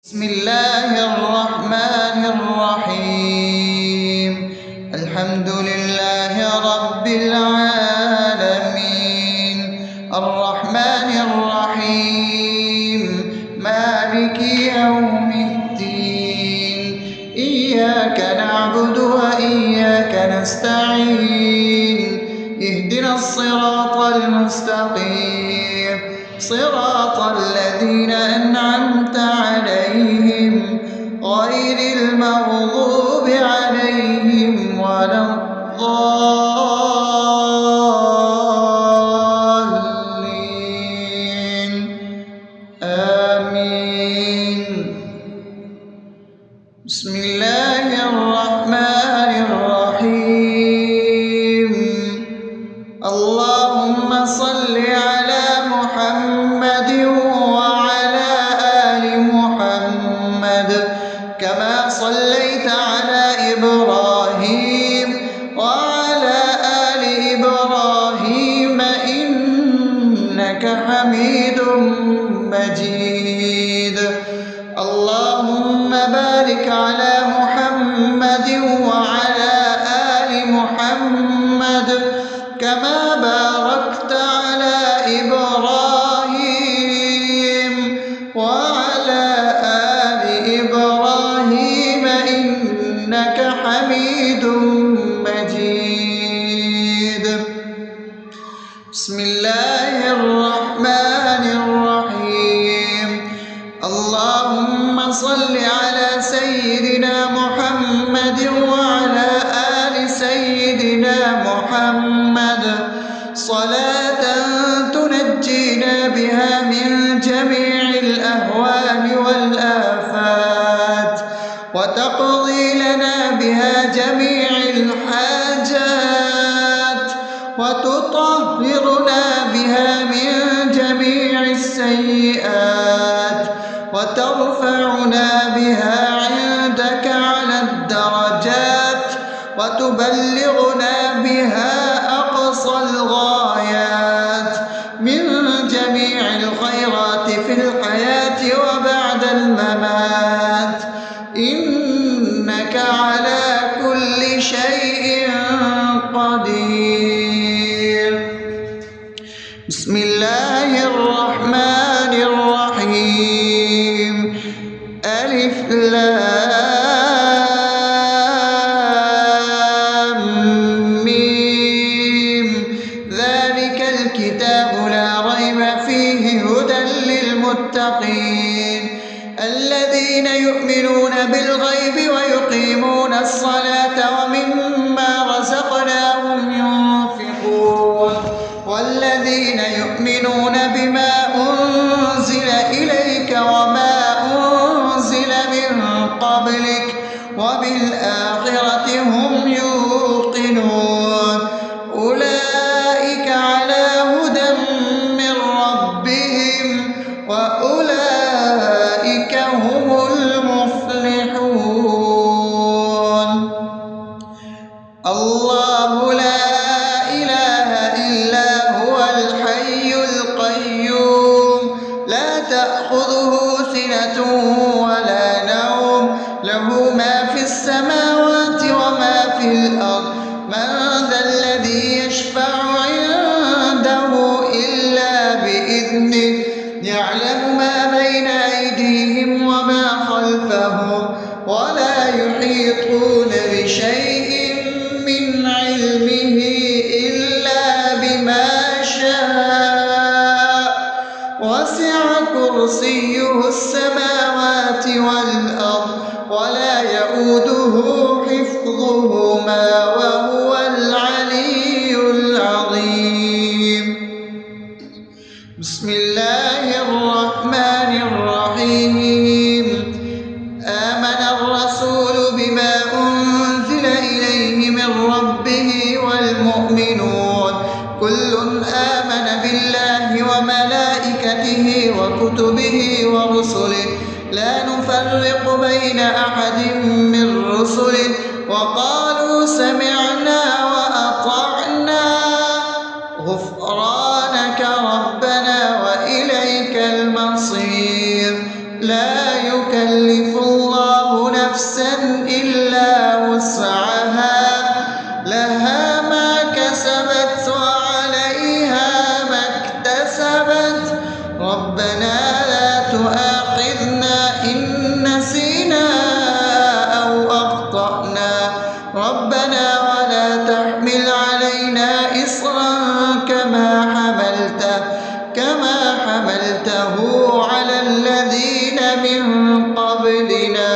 بسم الله الرحمن الرحيم. الحمد لله رب العالمين، الرحمن الرحيم، مالك يوم الدين. إياك نعبد وإياك نستعين، اهدنا الصراط المستقيم، صراط الذين أنعمت عليهم غير المغضوب عليهم ولا الضالين. آمين. بسم الله الرحمن الرحيم. اللهم صل على محمد وعلى آل محمد كما صليت على إبراهيم وعلى آل إبراهيم إنك حميد مجيد. اللهم بارك على محمد وعلى آل محمد كما باركت على إبراهيم وعلى آل إبراهيم إنك حميد مجيد. بسم الله الرحمن الرحيم. اللهم صل على سيدنا محمد وعلى آل سيدنا محمد صلاة تنجينا بها من جميع الأهوال والآفات وتقضي لنا بها جميع الحاجات وتطهرنا بها من جميع السيئات وترفعنا بها عندك على الدرجات وتبلغنا بها أقصى الغايات من جميع الخيرات في الحياة وبعد الممات، إنك على كل شيء قدير. بسم الله الرحمن الرحيم. ألف لام ميم. ذلك الكتاب لا ريب فيه هدى للمتقين الذين يؤمنون بالغيب ويقيمون الصلاة ومما رزقناهم ينفقون والذين يؤمنون بما أنزل إليك وما أنزل من قبلك وبالآخرة هم يوقنون أولئك على هدى من ربهم وأولئك هم المفلحون. الله لا إله إلا هو الحي القيوم لا تأخذه سنة ولا نوم له ما في السماوات وما في الأرض. من ذا الذي يشفع عنده إلا بإذنه يعلم ما بين أيديهم وما خلفهم ولا يحيطون بشيء من علمه إلا بما شاء وسع كرسيه السماوات والأرض ولا يؤوده حفظهما وهو العلي العظيم. بسم الله الرحمن الرحيم. آمن الرسول بما أنزل إليه من ربه والمؤمنون كل آمن بالله وملائكته وكتبه ورسله لا نفرق بين أحد من رسله وقالوا سمعنا وأطعنا غفرانك ربنا وإليك المصير. لا يكلف قبلنا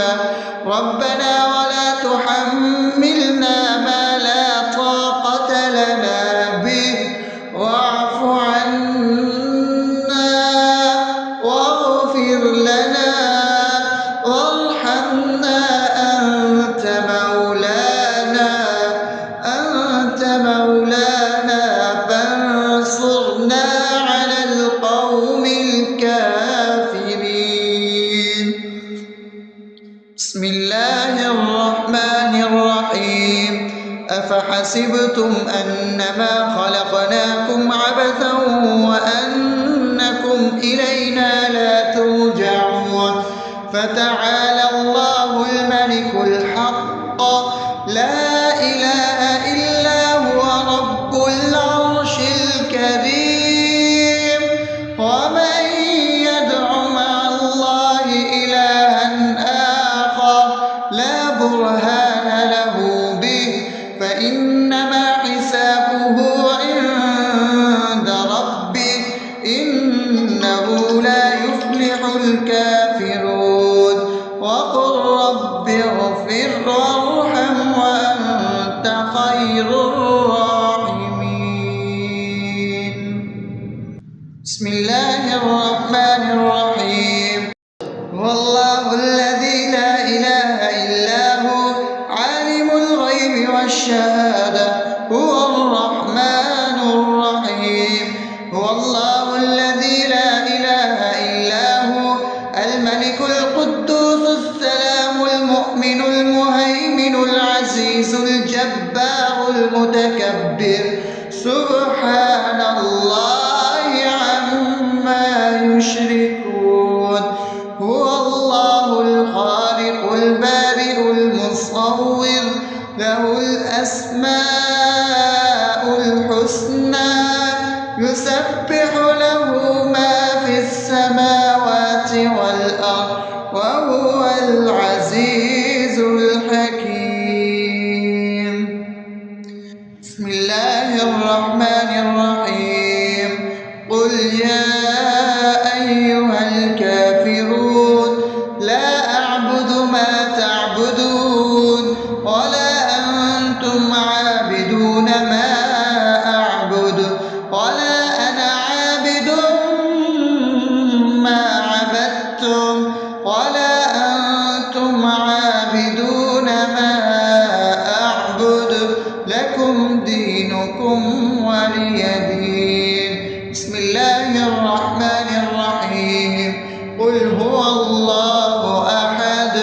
ربنا ولا تحملنا ما لا طاقة لنا به واعف عنا واغفر لنا وارحمنا أنت مولانا فانصرنا على القوم الكافرين. بسم الله الرحمن الرحيم. أفحسبتم أنما خلقناكم عبثا وأنكم إلينا لا ترجعون فتعالى الله الملك الحق لا إله إلا هو رب العرش الكريم ومن يدع مع الله إلها آخر لا برهان له به فإنما حسابه عند ربه إنه لا يفلح الكافرون وقل رب اغفر وارحم وأنت خير الراحمين. بسم الله الرحمن الرحيم. هو الله الذي لا إله إلا هو عالم الغيب والشهادة هو الرحمن الرحيم. هو الله الذي لا إله إلا هو الملك القدوس السلام المؤمن المهيمن العزيز الجبار المتكبر سبحان الله عما يشركون. هو الله الخالق البارئ المصور له الأسماء الحسنى يسبح له ما في السماوات والأرض وهو العزيز الحكيم. بسم الله الرحمن الرحيم. قل يا أيها الكافرون لا أعبد ما تعبدون ولا أنتم عابدون ما أعبد ولا أنا عابد ما عبدتم ولا أنتم عابدون ما أعبد لكم دينكم ولي دين. بسم الله الرحمن الرحيم. قل هو الله أحد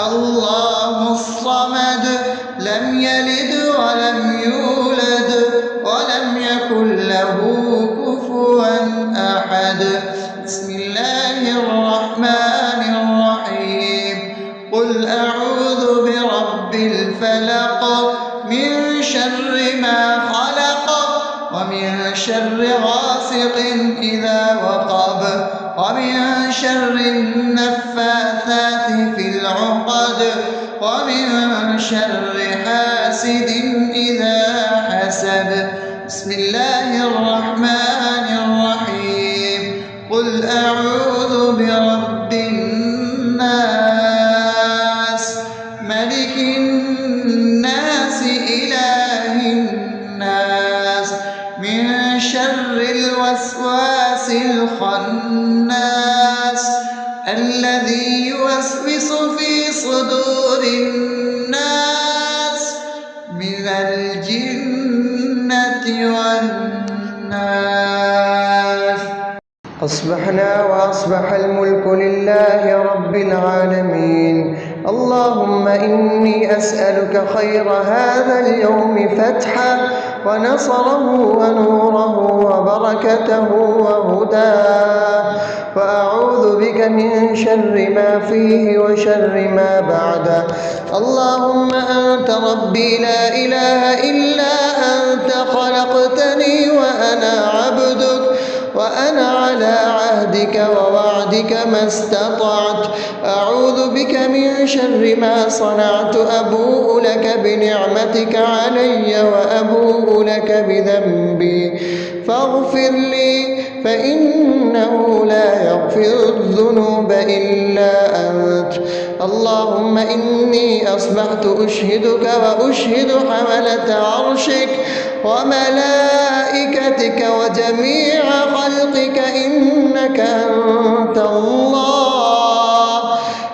الله الصمد لم يلد ولم يولد ولم يكن له كفوا أحد. بسم الله الرحمن الرحيم. قل أعوذ برب الفلق من شر ما خلق ومن شر غاسق إذا وقب ومن شر النفاثات في العقد ومن شر حاسد إذا حسد. بسم الله الرحمن الرحيم. قل أعوذ برب الناس ملك الناس إله الناس من شر الوسواس الخناس الذي يوسوس في صدور الناس من الجنة والناس. أصبحنا وأصبح الملك لله رب العالمين. اللهم إني أسألك خير هذا اليوم فتحه ونصره ونوره وبركته وهداه وأعوذ بك من شر ما فيه وشر ما بعده. اللهم أنت ربي لا إله إلا أنت خلقتني وأنا عبدك وأنا على عهدك ووعدك ما استطعت. أعوذ بك من شر ما صنعت. أبوء لك بنعمتك علي وأبوء لك بذنبي فاغفر لي فإنه لا يغفر الذنوب إلا أنت. أنت. اللهم إني أصبحت أشهدك وأشهد حملة عرشك وملائكتك وجميع خلقك إنك أنت الله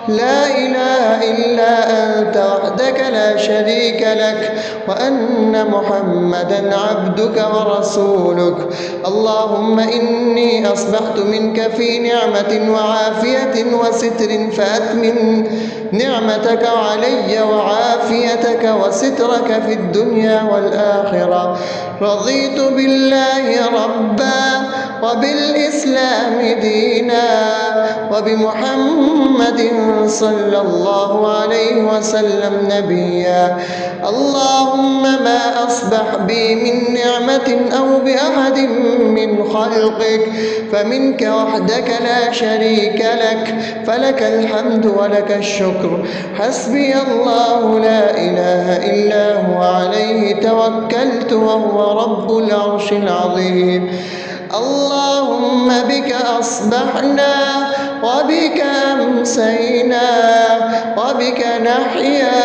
لا إله إلا أنت وحدك لا شريك لك وأن محمدا عبدك ورسولك. اللهم إني أصبحت منك في نعمة وعافية وستر فأتمم نعمتك علي وعافيتك وسترك في الدنيا والآخرة. رضيت بالله ربا وبالإسلام دينا وبمحمد صلى الله عليه وسلم نبيا. اللهم ما أصبح بي من نعمة أو بأحد من خلقك فمنك وحدك لا شريك لك فلك الحمد ولك الشكر. حسبي الله لا إله إلا هو عليه توكلت وهو رب العرش العظيم. اللهم بك أصبحنا وبك أمسينا وبك نحيا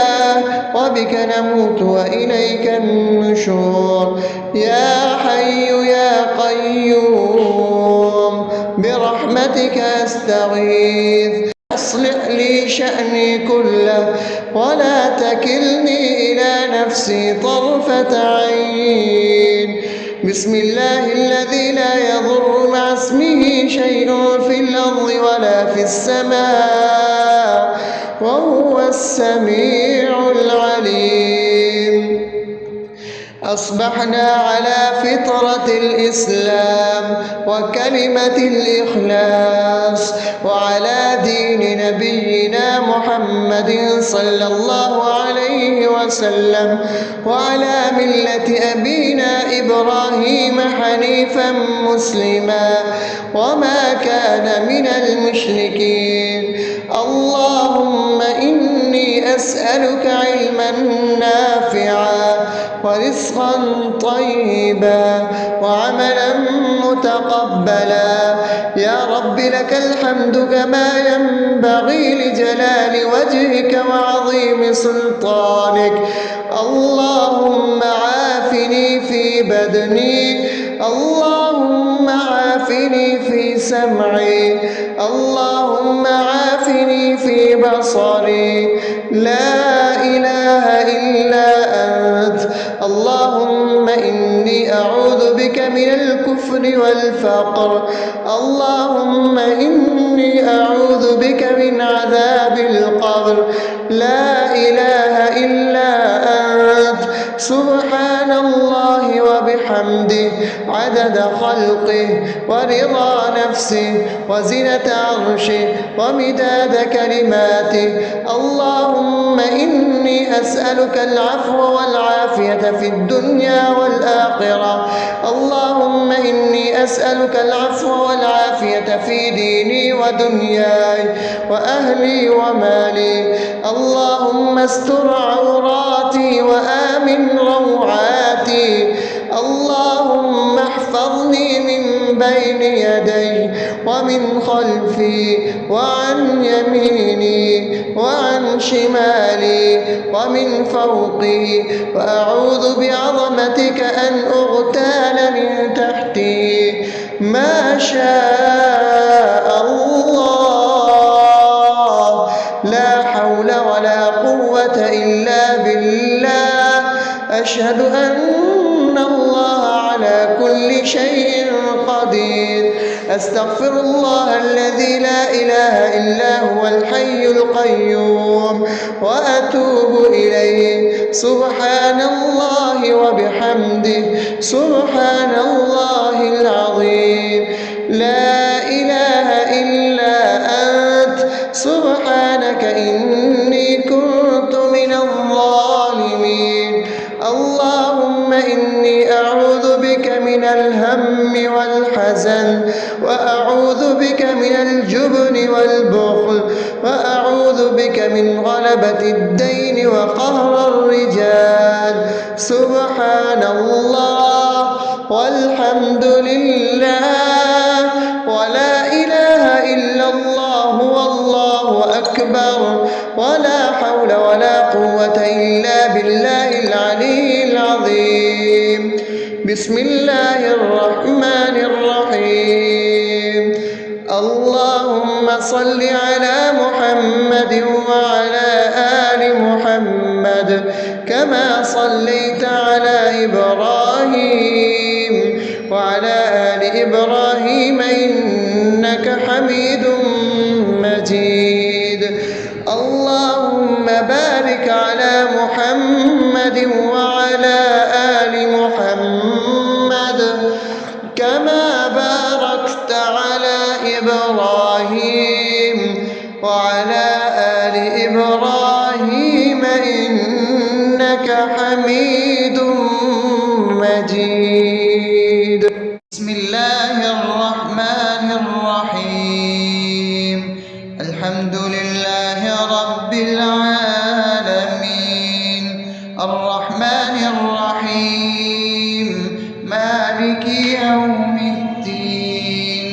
وبك نموت وإليك النشور. يا حي يا قيوم برحمتك أستغيث أصلح لي شأني كله ولا تكلني إلى نفسي طرفة عين. بسم الله الذي لا يضر مع اسمه شيء في الأرض ولا في السماء وهو السميع العليم. أصبحنا على فطرة الإسلام وكلمة الإخلاص وعلى دين نبينا محمد صلى الله عليه وسلم وعلى ملة أبينا إبراهيم حنيفا مسلما وما كان من المشركين. اللهم إني أسألك علما نافعا ورزقا طيبا وعملا متقبلا. يا رب لك الحمد كما ينبغي لجلال وجهك وعظيم سلطانك. اللهم عافني في بدني اللهم عافني في سمعي اللهم عافني في بصري. لا إله إلا أنت. اللهم إني أعوذ بك من الكفر والفقر. اللهم إني أعوذ بك من عذاب القبر. لا إله إلا أنت. سبحان الله وبحمده عدد خلقه ورضا نفسه وزنة عرشه ومداد كلماته. اللهم إني أسألك العفو والعافية في الدنيا والآخرة. اللهم إني أسألك العفو والعافية في ديني ودنياي وأهلي ومالي. اللهم استر عوراتي وآمن روعاتي. اللهم احفظني من بين يدي ومن خلفي وعن يميني وعن شمالي ومن فوقي وأعوذ بعظمتك أن أغتال من تحتي. ما شاء الله لا حول ولا قوة إلا بالله. أشهد أن الله على كل شيء قدير. أستغفر الله الذي لا إله إلا هو الحي القيوم وأتوب إليه. سبحان الله وبحمده سبحان الله العظيم. لا إله إلا أنت. سبحانك إني كنت من الظالمين. اللهم إني أعوذ بك من الهم والحزن وأعوذ بك من الجبن والبخل وأعوذ بك من غلبة الدين وقهر الرجال. سبحان الله والحمد لله ولا إله إلا الله والله أكبر. النار ولا حول ولا قوة إلا بالله العلي العظيم. بسم الله الرحمن الرحيم. اللهم صل على محمد وعلى آل محمد كما صليت على إبراهيم وعلى آل إبراهيم إنك حميد مجيد. اللهم بارك على محمد وعلى آل محمد كما باركت على إبراهيم وعلى آل إبراهيم إنك حميد مجيد. بسم الله الرحمن الرحيم. الحمد لله رب العالمين الرحمن الرحيم مالك يوم الدين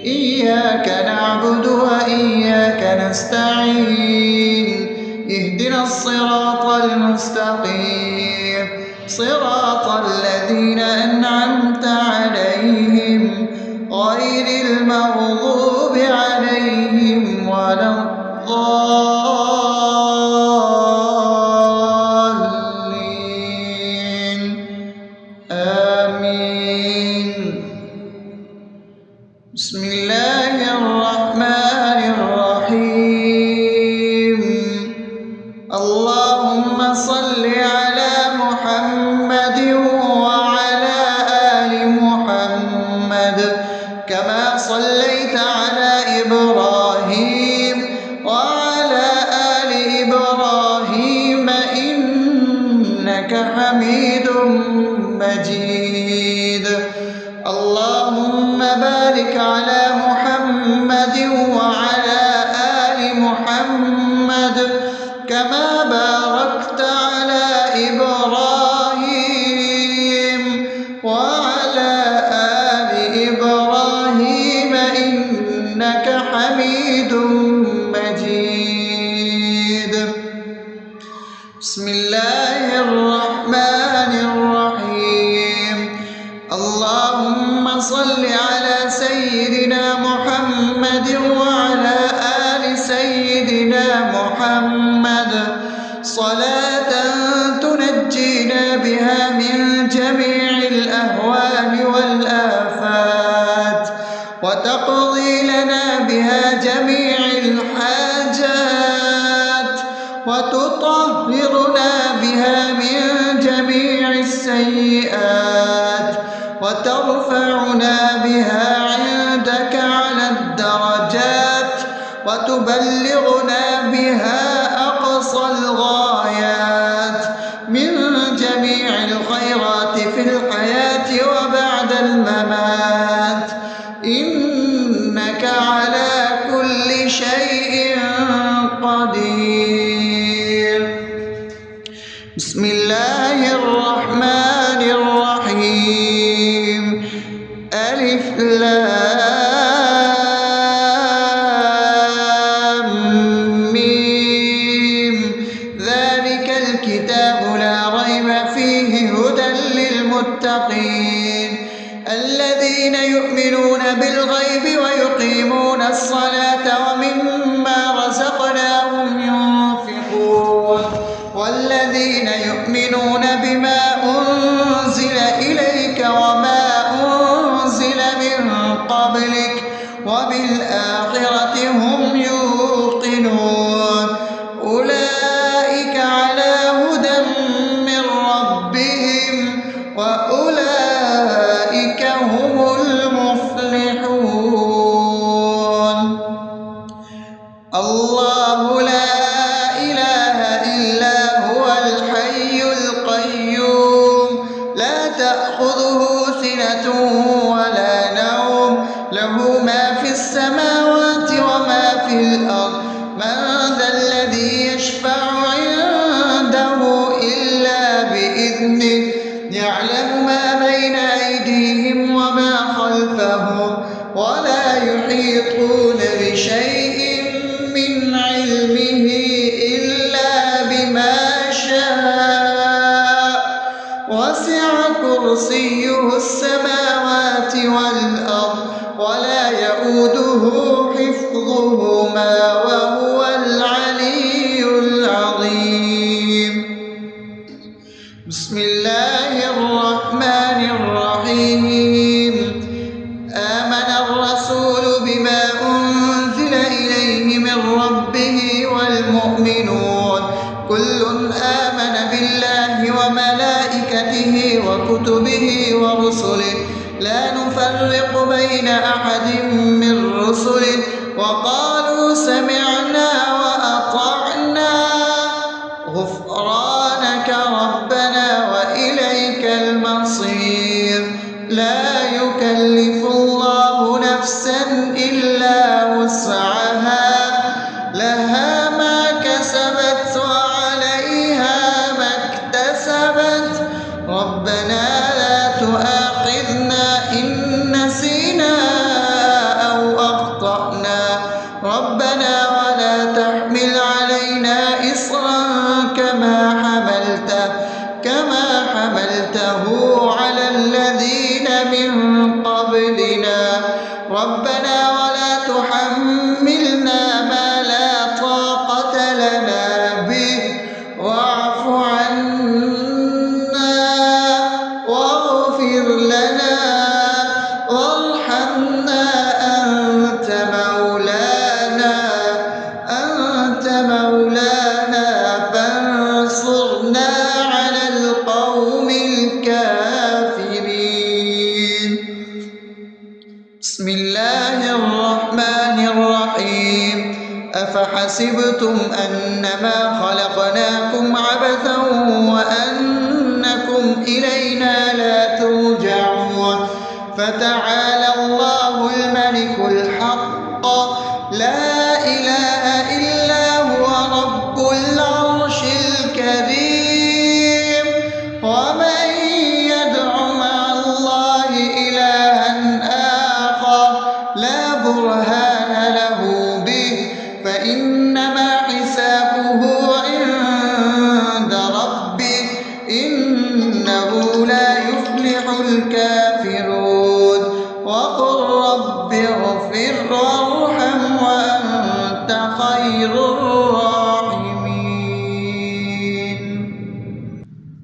إياك نعبد وإياك نستعين اهدنا الصراط المستقيم صراط الذين أنعمت عليهم غير المغضوب عليهم ولا الضالين آمين. بسم الله الرحمن الرحيم. اللهم صل على محمد وعلى آل محمد كما صليت على إبراهيم وعلى آل إبراهيم إنك حميد مجيد. اللهم بارك على محمد وعلى آل محمد كما باركت على إبراهيم وعلى آل إبراهيم إنك حميد مجيد. بسم الله الرحمن الرحيم. اللهم صل على سيدنا محمد وعلى آل سيدنا محمد صلاة تنجينا بها من جميع الأهوال والآفات وتقضي لنا بها جميع الحاجات وتطهرنا بها من جميع السيئات وترفعنا بها عندك على الدرجات وتبلغنا بها أقصى الغايات من جميع الخيرات في الحياة وبعد الممات إنك على كل شيء قدير. بسم الله الرحمن الرحيم. ألف لام ميم ذلك الكتاب لا ريب فيه هدى للمتقين الذين يؤمنون بالغيب ويقيمون الصلاة ومما رزقناهم ينفقون والذين يؤمنون بما أنزل إليك وما أنزل من قبلك وبالآخرة هم يوقنون أولئك على هدى من ربهم وأولئك هم المفلحون. الله لا إله إلا هو الحي القيوم لا تأخذه سنة ولا نوم له ما في السماوات وما في الأرض من ذا الذي يشفع عنده إلا بإذنه يعلم ما بين أيديهم وما خلفهم ولا يحيطون بشيء من علمه كرسيه السماوات والأرض ولا يؤوده حفظهما وهو العلي العظيم. بسم الله الرحمن الرحيم. آمن الرسول بما أنزل إليه من ربه والمؤمنون كل آمن بالله وملائكته وكتبه ورسله لا نفرق بين أحد من رسله وقالوا سمعنا وأطعنا غفرانك ربنا وإليك المصير. لا يكلف الله نفسا إلا وسعها لها ما كسبت وعليها ما اكتسبت ربنا لا تؤاخذنا إن نسينا أو أخطأنا ربنا ولا تحمل علينا إصرا كما حملته على الذين من قبلنا ربنا ولا تحملنا ما لا طاقة لنا به واعف عنا واغفر لنا وارحمنا أنت مولانا فانصرنا على القوم الكافرين. بسم الله الرحمن الرحيم. أفحسبتم أنما خلقناكم عبثا وأنكم إلينا لا ترجعون فتعالى الله الملك الحق لا إله إلا هو رب العرش الكريم. ومن يدع مع الله إلها آخر لا برهان له به فإنما حسابه عند ربه إنه لا يفلح الكافرون. وقل رب اغفر وارحم وأنت خير الراحمين.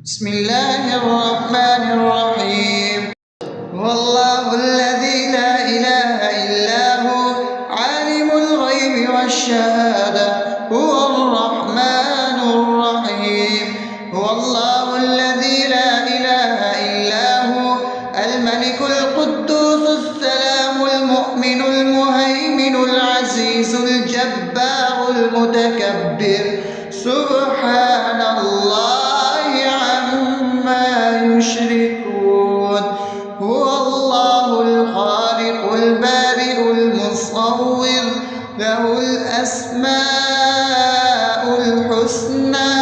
بسم الله الرحمن الرحيم. هو الله الذي لا إله إلا هو عالم الغيب والشهادة هو الرحمن الرحيم. هو الله الذي لا إله إلا هو الملك القدوس السلام المؤمن المهيمن العزيز الجبار المتكبر سبحان الله عما يشركون. هو الله الخالق البارئ المصور له الأسماء الحسنى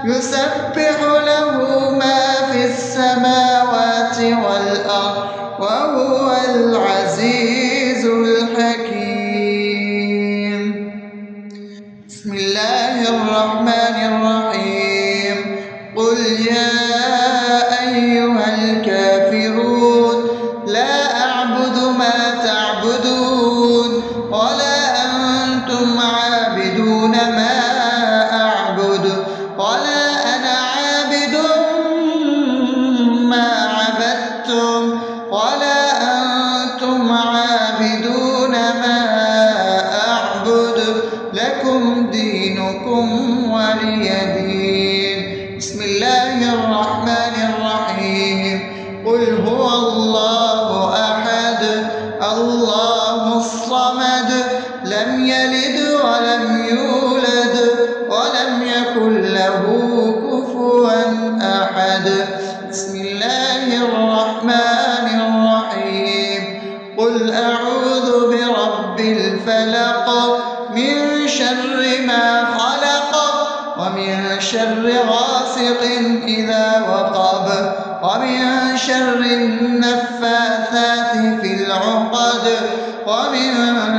يسبح له ما في السماوات والأرض وهو العزيز الحكيم. بسم الله الرحمن الرحيم. قل يا أيها الكافرون لا أعبد ما تعبدون ولا أنتم عابدون ما أعبد ولا أنا عابد ما عبدتم ولا أنتم عابدون ما أعبد لكم دينكم ولي دين. بسم الله الرحمن الرحيم. قل هو الله أحد الله الصمد لم يلد ولم يولد ولم يكن له كفوا أحد. بسم الله الرحمن الرحيم. قل أعوذ برب الفلق من شر ما خلق ومن شر غاسق إذا وقب ومن شر النفاثات في العقد ومن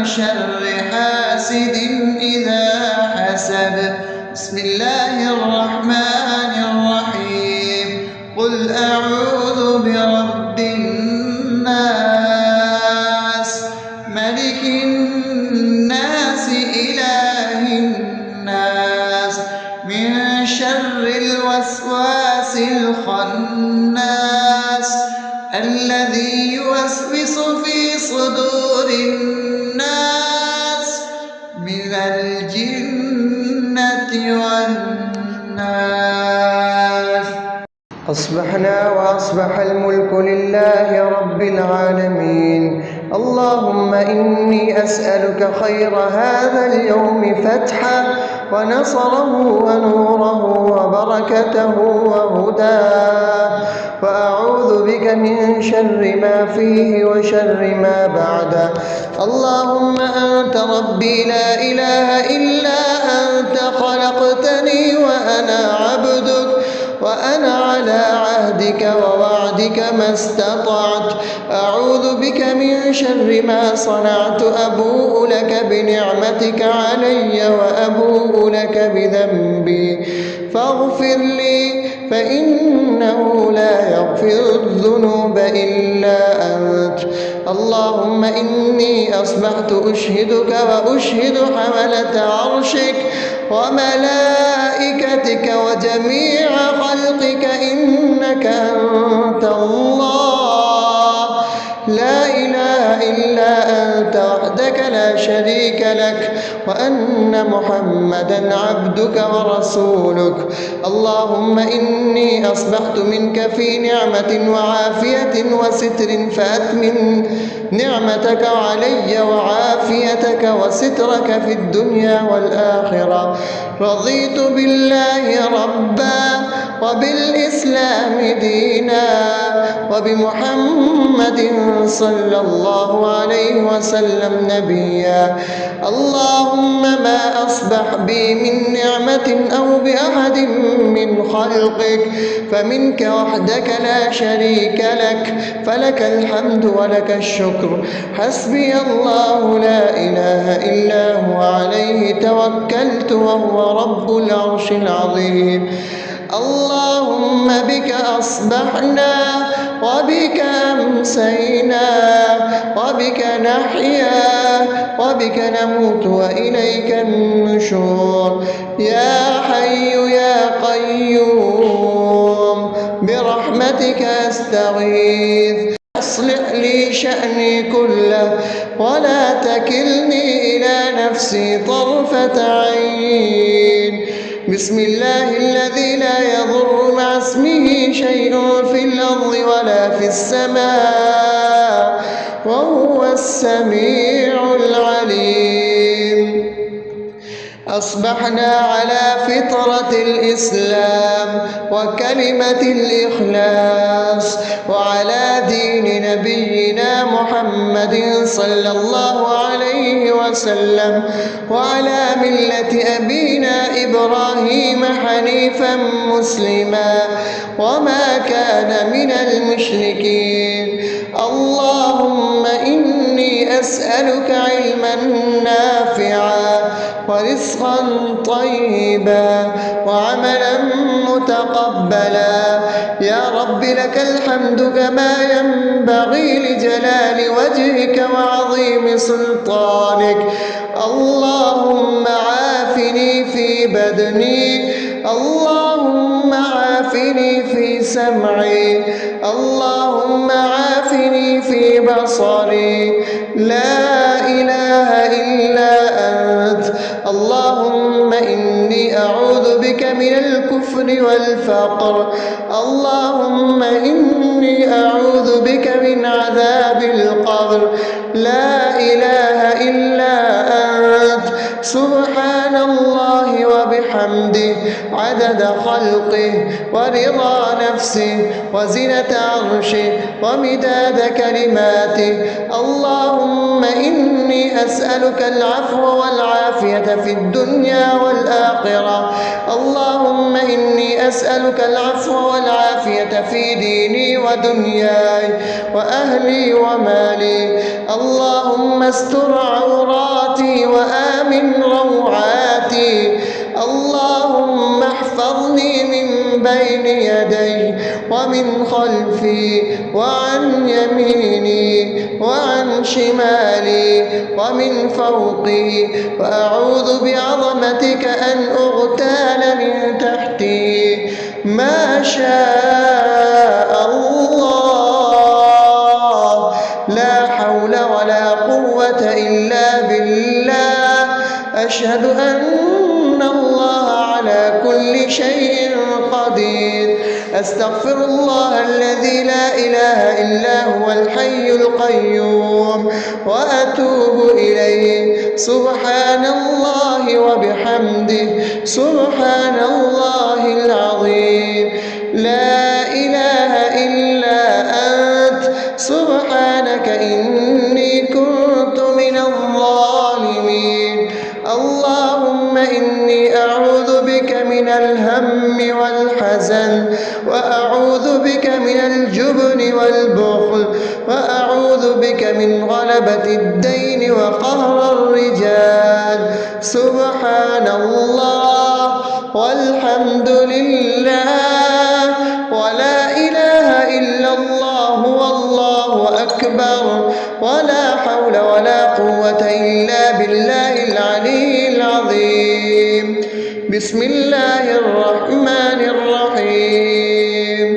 شر حاسد إذا حسد. بسم الله الرحمن الرحيم. قل أعوذ من شر الوسواس الخناس الذي يوسوس في صدور الناس من الجنة والناس. أصبحنا وأصبح الملك لله رب العالمين. اللهم إني أسألك خير هذا اليوم فتحه ونصره ونوره وبركته وهداه، وأعوذ بك من شر ما فيه وشر ما بعده. اللهم أنت ربي لا إله إلا أنت، خلقتني وأنا عبدك، وأنا على عهدك ووعدك ما استطعت. أعوذ بك من شر ما صنعت، أبوء لك بنعمتك علي وأبوء لك بذنبي فاغفر لي، فإنه لا يغفر الذنوب إلا أنت. اللهم إني أصبحت أشهدك وأشهد حملة عرشك وملائكتك وجميع خلقك إنك أنت الله لا إله إلا أنت وحدك لا شريك لك، وأن محمدا عبدك ورسولك. اللهم إني أصبحت منك في نعمة وعافية وستر، فأتمن نعمتك علي وعافيتك وسترك في الدنيا والآخرة. رضيت بالله ربا وبالإسلام دينا وبمحمد صلى الله عليه وسلم نبيا. اللهم ما أصبح بي من نعمة أو بأحد من خلقك فمنك وحدك لا شريك لك، فلك الحمد ولك الشكر. حسبي الله لا إله إلا هو، عليه توكلت وهو رب العرش العظيم. اللهم بك أصبحنا وبك أمسينا وبك نحيا وبك نموت وإليك النشور. يا حي يا قيوم برحمتك أستغيث، أصلح لي شأني كله ولا تكلني إلى نفسي طرفة عين. بسم الله الذي لا يضر مع اسمه شيء في الأرض ولا في السماء وهو السميع العليم. أصبحنا على فطرة الإسلام وكلمة الإخلاص وعلى دين نبينا محمد صلى الله عليه وسلم وعلى ملة أبينا إبراهيم حنيفا مسلما وما كان من المشركين. اللهم إني أسألك علما نافعا ورزقا طيبا وعملا متقبلا. يا رب لك الحمد كما ينبغي لجلال وجهك وعظيم سلطانك. اللهم عافني في بدني، اللهم عافني في سمعي، اللهم عافني في بصري. لا إله إلا أنت. اللهم إني أعوذ بك من الكفر والفقر. اللهم إني أعوذ بك من عذاب القبر. لا إله إلا أنت. سبحان الله وبحمده عدد خلقه ورضا نفسه وزنة عرشه ومداد كلماته. اللهم إني أسألك العفو والعافية في الدنيا والآخرة. اللهم إني أسألك العفو والعافية في ديني ودنياي وأهلي ومالي. اللهم استر عوراتي وآمن روعاتي. اللهم احفظني من بين يدي ومن خلفي وعن يميني وعن شمالي ومن فوقي، وأعوذ بعظمتك أن أغتال من وأشهد أن الله على كل شيء قدير. أستغفر الله الذي لا إله إلا هو الحي القيوم وأتوب إليه. سبحان الله وبحمده سبحان الله العظيم. لا إله إلا أنت سبحانك إني كنت من الظالمين. اللهم إني أعوذ بك من الهم والحزن، وأعوذ بك من الجبن والبخل، وأعوذ بك من غلبة الدين وقهر الرجال. سبحان الله والحمد لله ولا إله إلا الله والله أكبر ولا حول ولا قوة إلا بالله العلي العظيم. بسم الله الرحمن الرحيم.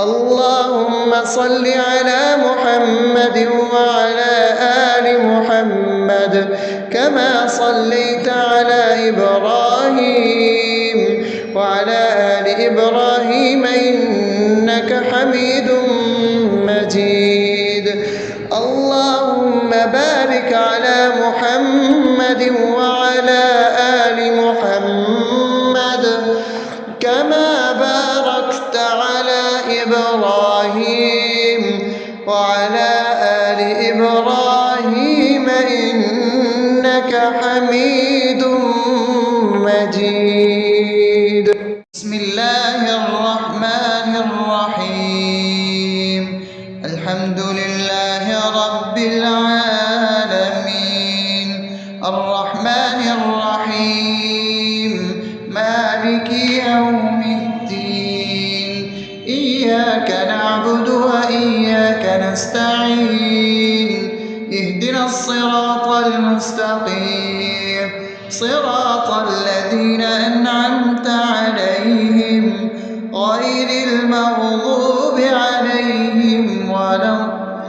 اللهم صل على محمد وعلى آل محمد كما صليت على إبراهيم وعلى آل إبراهيم إنك حميد مجيد. اللهم بارك على محمد وعلى آل محمد كما باركت على إبراهيم وعلى آل إبراهيم إنك حميد مجيد. بسم الله الرحمن الرحيم. الحمد لله رب العالمين الرحمن الرحيم مالك يوم الدين. إياك نعبد وإياك نستعين. اهدنا الصراط المستقيم صراط الذين أنعمت عليهم غير المغضوب عليهم ولا الضالين.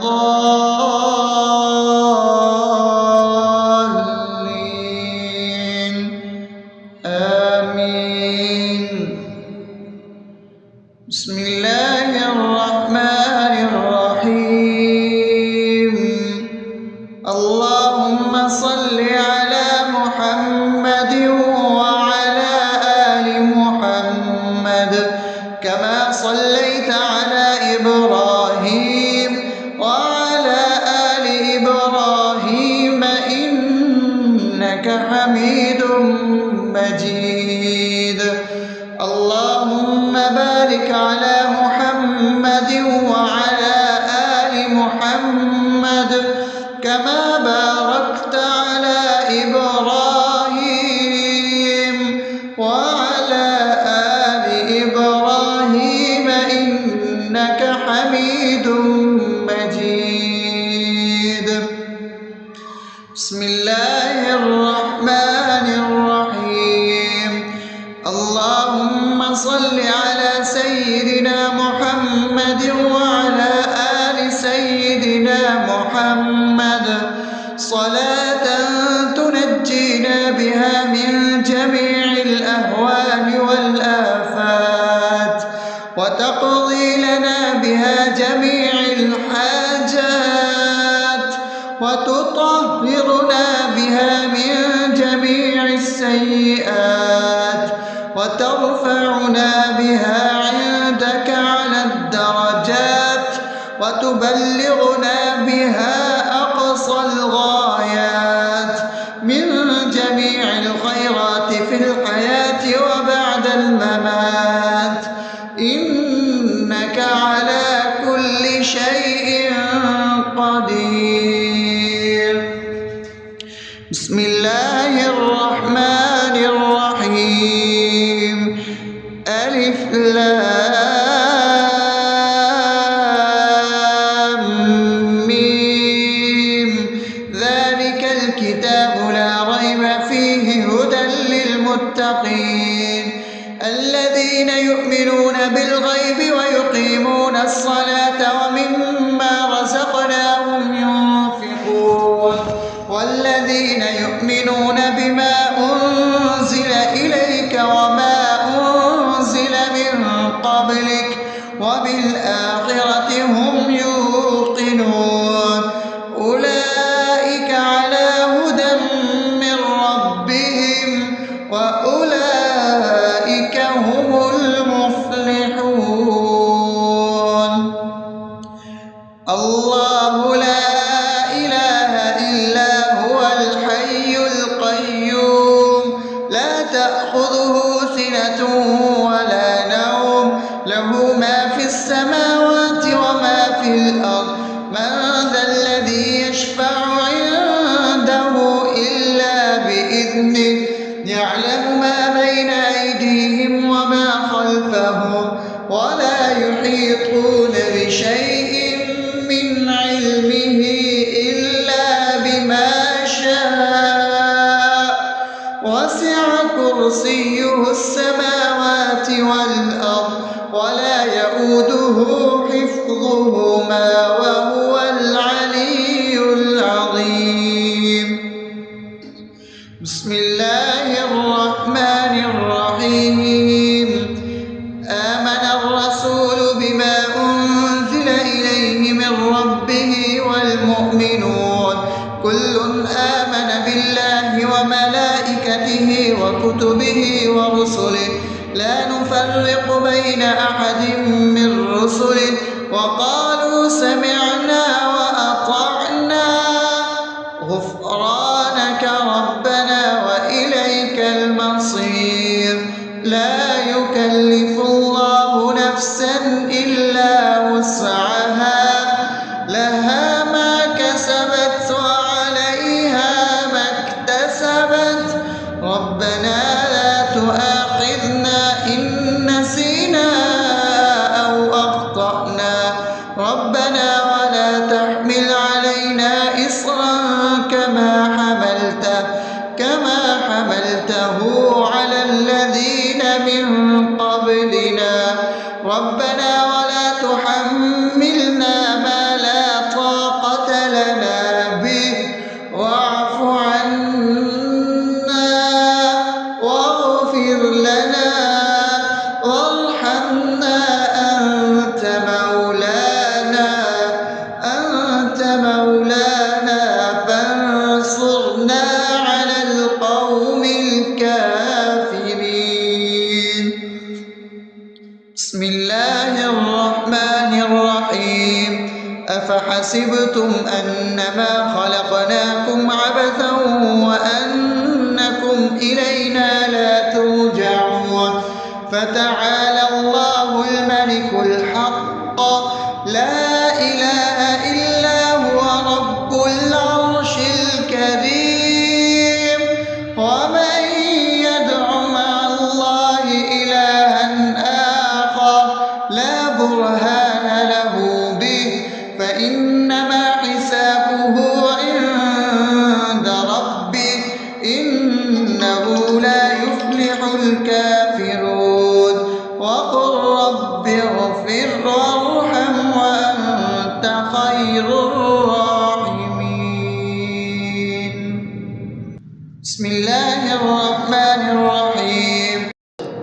آمين. بسم الله الرحمن الرحيم. اللهم صل على محمد وعلى آل محمد كما صليت على إبراهيم وعلى آل إبراهيم إنك حميد مجيد. اللهم بارك على محمد وعلى آل محمد كما باركت على إبراهيم وعلى آل إبراهيم إنك حميد مجيد. بسم الله الرحمن الرحيم. اللهم صل على سيدنا محمد وعلى آل سيدنا محمد صلاة تنجينا بها من جميع الأهوال والآفات وتقضي لنا بها جميع الحاجات وتطهرنا بها من جميع السيئات وترفعنا بها عندك على الدرجات وتبلغنا بها أقصى الغايات من جميع الخيرات في الحياة وبعد الممات إنك على كل شيء قدير. بسم الله الرحمن الرحيم. ألف لام ميم. ذلك الكتاب لا ريب فيه هدى للمتقين الذين يؤمنون بالغيب ويقيمون الصلاة ومما رزقناهم ينفقون والذين يؤمنون بما أنزل أولئك هم المفلحون. الله لا إله إلا هو الحي القيوم لا تأخذه سنة ولا نوم له ما في السماوات وما في الأرض من ذا الذي يشفع عنده إلا بإذنه يعلم ما بين أيديهم وما خلفهم ولا يحيطون بشيء من علمه إلا بما شاء وسع كرسيه السماوات والأرض ولا يئوده حفظهما وهو العلي العظيم. بسم الله الرحمن الرحيم. آمن الرسول بما أنزل إليه من ربه والمؤمنون كل آمن بالله وملائكته وكتبه ورسله لا نفرق بين أحد من رسله وقالوا سمعنا وأطعنا غفرانك ربنا وإليك المصير. لا يكلف الله نفسا إلا وسعها لها ما كسبت وعليها ما اكتسبت ربنا لا تؤاخذنا إن نسينا أو أخطأنا ربنا ولا تحمل علينا إصرا كما حملته على الذين من قبلنا ربنا ولا تحملنا ما لا طاقة لنا به واعف عنا واغفر لنا وارحمنا أنت مولانا فانصرنا على القوم الكافرين. بسم الله الرحمن الرحيم. أفحسبتم أنما خلقناكم عبثا وأنكم إلينا لا ترجعون فتعالى الله الملك الحق لا إله إلا هو رب العرش الكريم. ومن يدع مع الله إلها آخر لا برهان له به فإنما حسابه عند ربه إنه لا يفلح الكافرون. وقل رب اغفر وارحم وأنت خير الراحمين. بسم الله الرحمن الرحيم.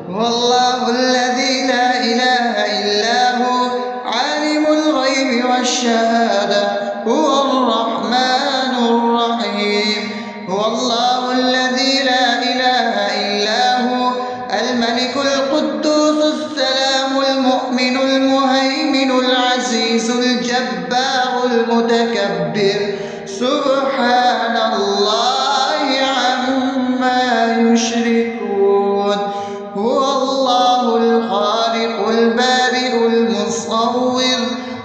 هو الله الذي لا إله إلا هو عالم الغيب والشهادة هو الرحمن الرحيم. هو الله الذي لا إله إلا هو الملك القدوس السلام المؤمن المهيمن العزيز الجبار المتكبر سبحان الله عما يشركون. هو الله الخالق البارئ المصور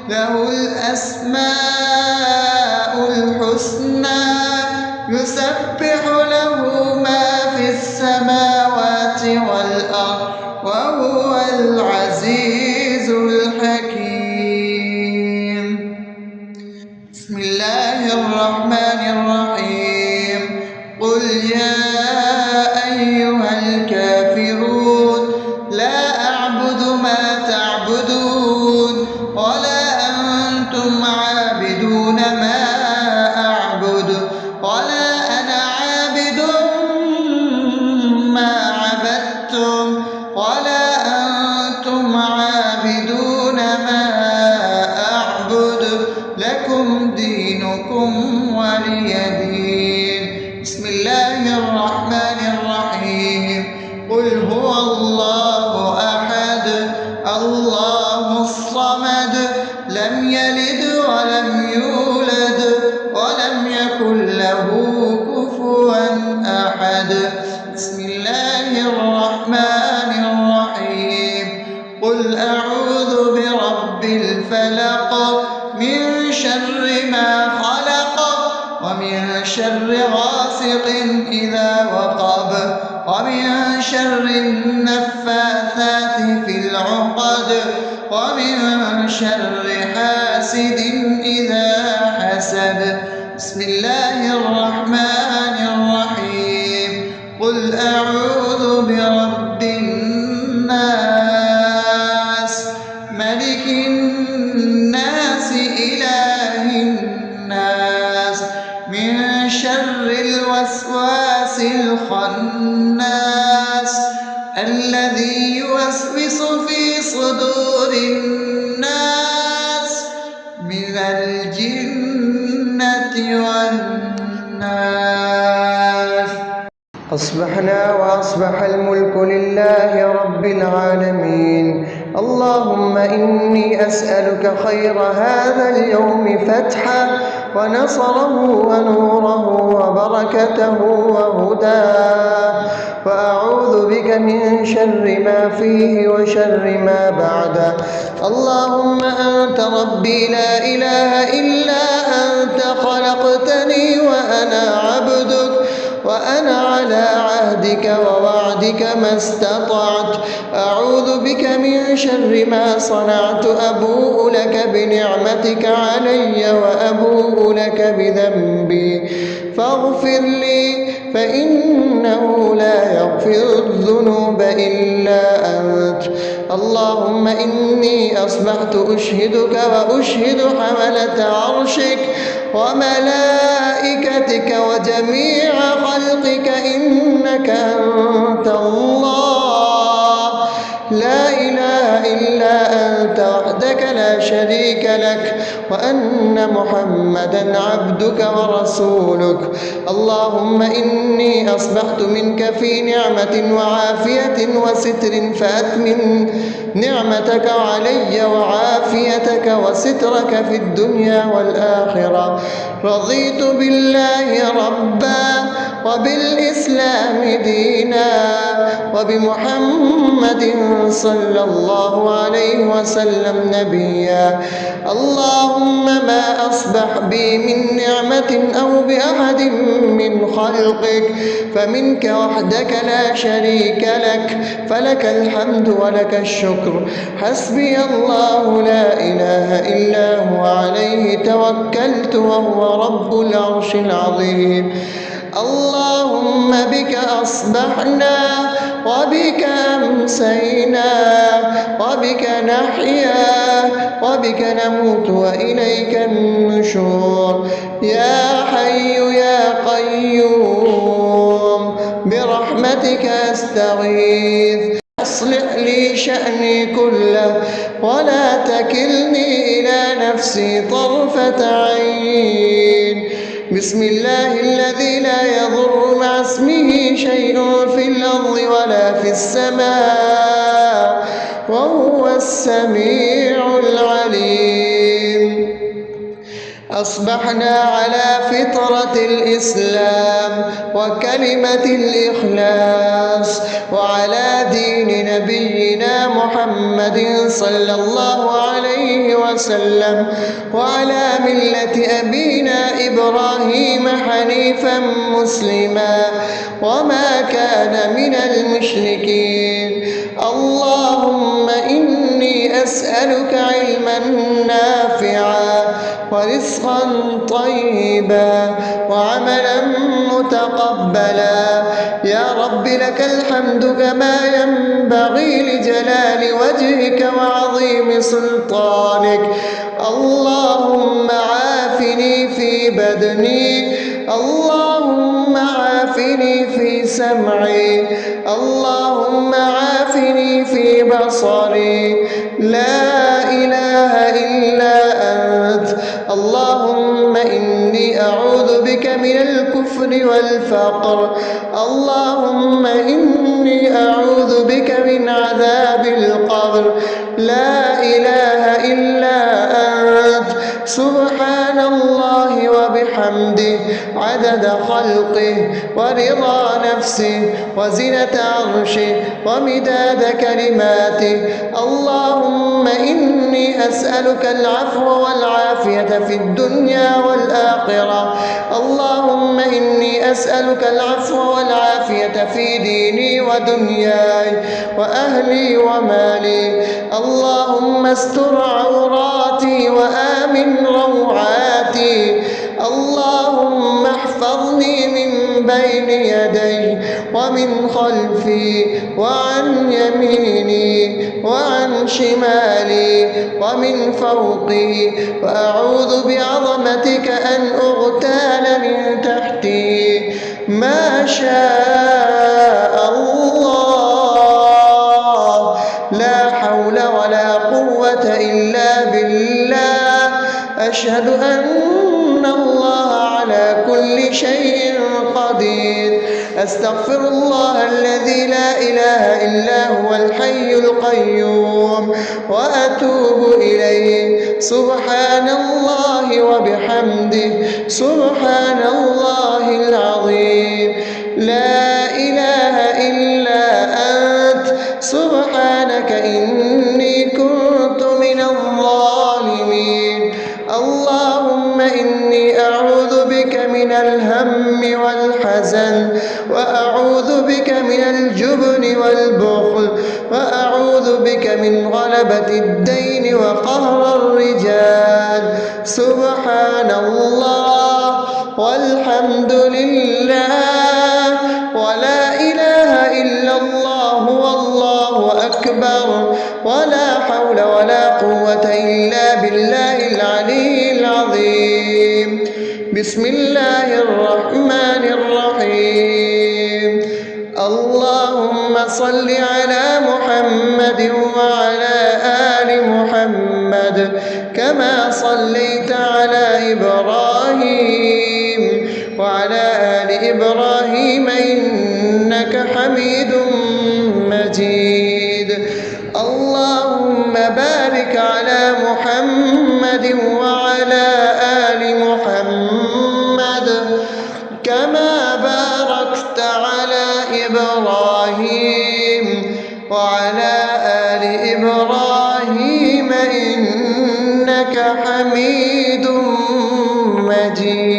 له الأسماء الحسنى يسبح له ما في السماوات والأرض وهو العزيز الحكيم. بسم الله الرحمن الرحيم. قل يا أيها الكافرون لا أعبد ما تعبدون ولا أنتم عابدون ما أعبد ولا أنا عابد ما عبدتم ولا أنتم عابدون ما أعبد لكم دينكم ولي دين. بسم الله الرحمن الرحيم. قل هو الله أحد الله الصمد لم يلد ولم يولد ولم يكن له كفوا أحد. بسم الله الرحمن الرحيم. قل أعوذ برب الفلق من شر ما خلق ومن شر غاسق إذا وقب ومن شر النفاثات في العقد ومن شر حاسد إذا حسد. بسم الله الرحمن الرحيم. قل أعوذ برب الناس ملك الناس إله الناس من شر الوسواس الخناس الذي يوسوس في صدور الناس من الجنة والناس. أصبحنا وأصبح الملك لله رب العالمين. اللهم إني أسألك خير هذا اليوم فتحه ونصره ونوره وبركته وهداه، وأعوذ بك من شر ما فيه وشر ما بعده. اللهم أنت ربي لا إله إلا أنت خلقتني وأنا عبدك وأنا على عهدك ووعدك ما استطعت. أعوذ بك من شر ما صنعت. أبوء لك بنعمتك علي وأبوء لك بذنبي فاغفر لي فإنه لا يغفر الذنوب إلا أنت. اللهم إني أصبحت أشهدك وأشهد حملة عرشك وملائكتك وجميع خلقك إنك أنت الله لا إله إلا أنت وحدك لا شريك لك، وأن محمدا عبدك ورسولك. اللهم إني أصبحت منك في نعمة وعافية وستر فأتمم نعمتك علي وعافيتك وسترك في الدنيا والآخرة. رضيت بالله ربا وبالإسلام دينا وبمحمد صلى الله عليه وسلم نبيا. اللهم ما أصبح بي من نعمة أو بأحد من خلقك فمنك وحدك لا شريك لك، فلك الحمد ولك الشكر. حسبي الله لا إله إلا هو عليه توكلت وهو رب العرش العظيم. اللهم بك أصبحنا وبك أمسينا وبك نحيا وبك نموت وإليك النشور. يا حي يا قيوم برحمتك أستغيث. أصلح لي شأني كله ولا تكلني إلى نفسي طرفة عين. بسم الله الذي لا يضر مع اسمه شيء في الأرض ولا في السماء وهو السميع العليم. أصبحنا على فطرة الإسلام وكلمة الإخلاص وعلى دين نبينا محمد صلى الله عليه وسلم وعلى ملة أبينا إبراهيم حنيفا مسلما وما كان من المشركين. اللهم إني أسألك علما نافعا ورزقا طيبا وعملا متقبلا. يا رب لك الحمد كما ينبغي لجلال وجهك وعظيم سلطانك. اللهم عافني في بدني، اللهم عافني في سمعي، اللهم عافني في بصري. لا إله إلا أنت. اللهم إني أعوذ بك من الكفر والفقر. اللهم إني إني أعوذ بك من عذاب القبر. لا إله إلا أنت سبحان الله وبحمده عدد خلقه ورضا نفسه وزنة عرشه ومداد كلماته. اللهم إني أسألك العفو والعافية في الدنيا والآخرة. اللهم إني أسألك العفو والعافية في ديني ودنياي وأهلي ومالي. اللهم استر عوراتي وآمن روعاتي. اللهم احفظني من بين يدي ومن خلفي وعن يميني وعن شمالي ومن فوقي، وأعوذ بعظمتك أن أغتال من تحتي. ما شاء الله، لا حول ولا قوة إلا بالله. أشهد أن الله على كل شيء قدير. أستغفر الله الذي لا إله إلا هو الحي القيوم وأتوب إليه. سبحان الله وبحمده سبحان الله العظيم. لا إله إلا أنت سبحانك إني كنت من الظالمين. اللهم إني أعوذ بك من الهم والحزن، وأعوذ بك من الجبن والبخل، وأعوذ بك من غلبة الدين وقهر الرجال. سبحان الله والحمد لله ولا إله إلا الله والله أكبر، ولا حول ولا قوة إلا بالله العلي العظيم. بسم الله الرحمن الرحيم. اللهم صل على محمد وعلى آل محمد كما صليت على إبراهيم وعلى آل إبراهيم إنك حميد مجيد. اللهم بارك على محمد وعلى آل محمد كما باركت على إبراهيم وعلى آل إبراهيم إنك حميد مجيد.